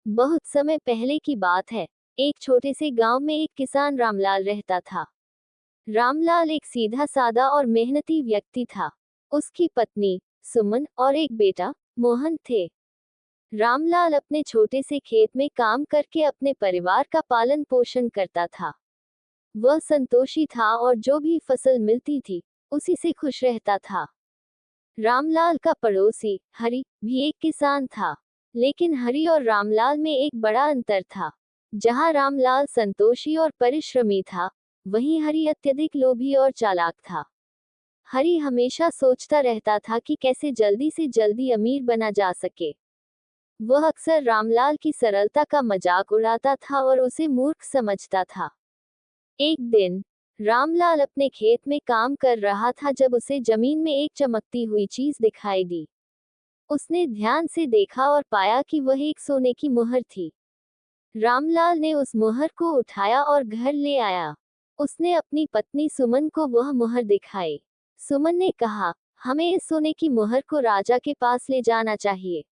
बहुत समय पहले की बात है। एक छोटे से गांव में एक किसान रामलाल रहता था। रामलाल एक सीधा सादा और मेहनती व्यक्ति था। उसकी पत्नी सुमन और एक बेटा मोहन थे। रामलाल अपने छोटे से खेत में काम करके अपने परिवार का पालन पोषण करता था। वह संतोषी था और जो भी फसल मिलती थी उसी से खुश रहता था। रामलाल का पड़ोसी हरि भी एक किसान था। लेकिन हरि और रामलाल में एक बड़ा अंतर था। जहां रामलाल संतोषी और परिश्रमी था, वहीं हरि अत्यधिक लोभी और चालाक था। हरि हमेशा सोचता रहता था कि कैसे जल्दी से जल्दी अमीर बना जा सके। वह अक्सर रामलाल की सरलता का मजाक उड़ाता था और उसे मूर्ख समझता था। एक दिन रामलाल अपने खेत में काम कर रहा था जब उसे जमीन में एक चमकती हुई चीज दिखाई दी। उसने ध्यान से देखा और पाया कि वह एक सोने की मुहर थी। रामलाल ने उस मुहर को उठाया और घर ले आया। उसने अपनी पत्नी सुमन को वह मुहर दिखाई। सुमन ने कहा, हमें इस सोने की मुहर को राजा के पास ले जाना चाहिए।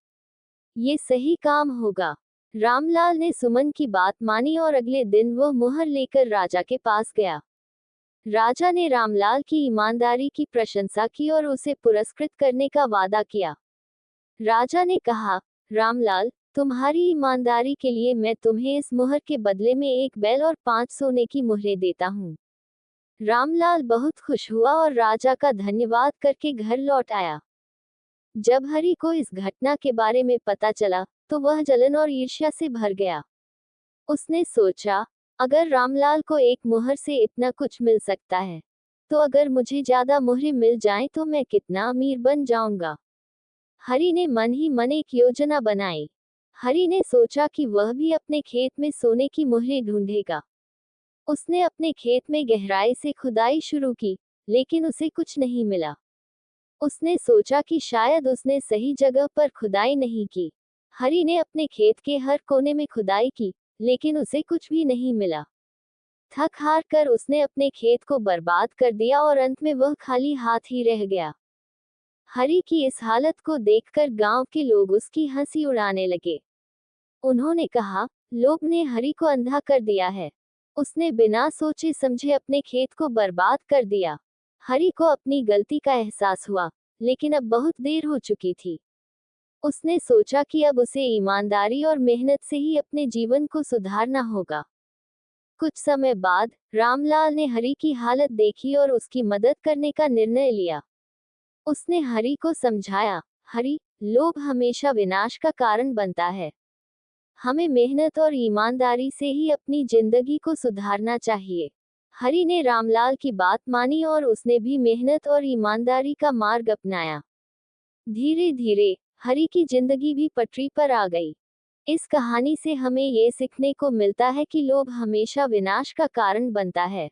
ये सही काम होगा। रामलाल ने सुमन की बात मानी और अगले दिन वह मुहर लेकर राजा के पास गया। राजा ने रामलाल की ईमानदारी की प्रशंसा की और उसे पुरस्कृत करने का वादा किया। राजा ने कहा, रामलाल, तुम्हारी ईमानदारी के लिए मैं तुम्हें इस मुहर के बदले में एक बैल और 5 सोने की मुहरें देता हूँ। रामलाल बहुत खुश हुआ और राजा का धन्यवाद करके घर लौट आया। जब हरि को इस घटना के बारे में पता चला, तो वह जलन और ईर्ष्या से भर गया। उसने सोचा, अगर रामलाल को एक मुहर से इतना कुछ मिल सकता है, तो अगर मुझे ज्यादा मुहरें मिल जाएं तो मैं कितना अमीर बन जाऊंगा। हरि ने मन ही मन एक योजना बनाई। हरि ने सोचा कि वह भी अपने खेत में सोने की मुहरें ढूंढेगा। उसने अपने खेत में गहराई से खुदाई शुरू की, लेकिन उसे कुछ नहीं मिला। उसने सोचा कि शायद उसने सही जगह पर खुदाई नहीं की। हरि ने अपने खेत के हर कोने में खुदाई की, लेकिन उसे कुछ भी नहीं मिला। थक हार कर उसने अपने खेत को बर्बाद कर दिया और अंत में वह खाली हाथ ही रह गया। हरि की इस हालत को देखकर गांव के लोग उसकी हंसी उड़ाने लगे। उन्होंने कहा, लोभ ने हरि को अंधा कर दिया है। उसने बिना सोचे समझे अपने खेत को बर्बाद कर दिया। हरि को अपनी गलती का एहसास हुआ, लेकिन अब बहुत देर हो चुकी थी। उसने सोचा कि अब उसे ईमानदारी और मेहनत से ही अपने जीवन को सुधारना होगा। कुछ समय बाद रामलाल ने हरि की हालत देखी और उसकी मदद करने का निर्णय लिया। उसने हरि को समझाया, हरि, लोभ हमेशा विनाश का कारण बनता है। हमें मेहनत और ईमानदारी से ही अपनी जिंदगी को सुधारना चाहिए। हरि ने रामलाल की बात मानी और उसने भी मेहनत और ईमानदारी का मार्ग अपनाया। धीरे धीरे हरि की जिंदगी भी पटरी पर आ गई। इस कहानी से हमें ये सीखने को मिलता है कि लोभ हमेशा विनाश का कारण बनता है।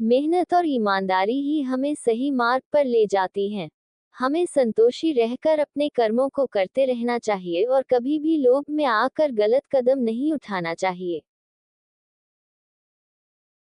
मेहनत और ईमानदारी ही हमें सही मार्ग पर ले जाती हैं। हमें संतोषी रहकर अपने कर्मों को करते रहना चाहिए और कभी भी लोभ में आकर गलत कदम नहीं उठाना चाहिए।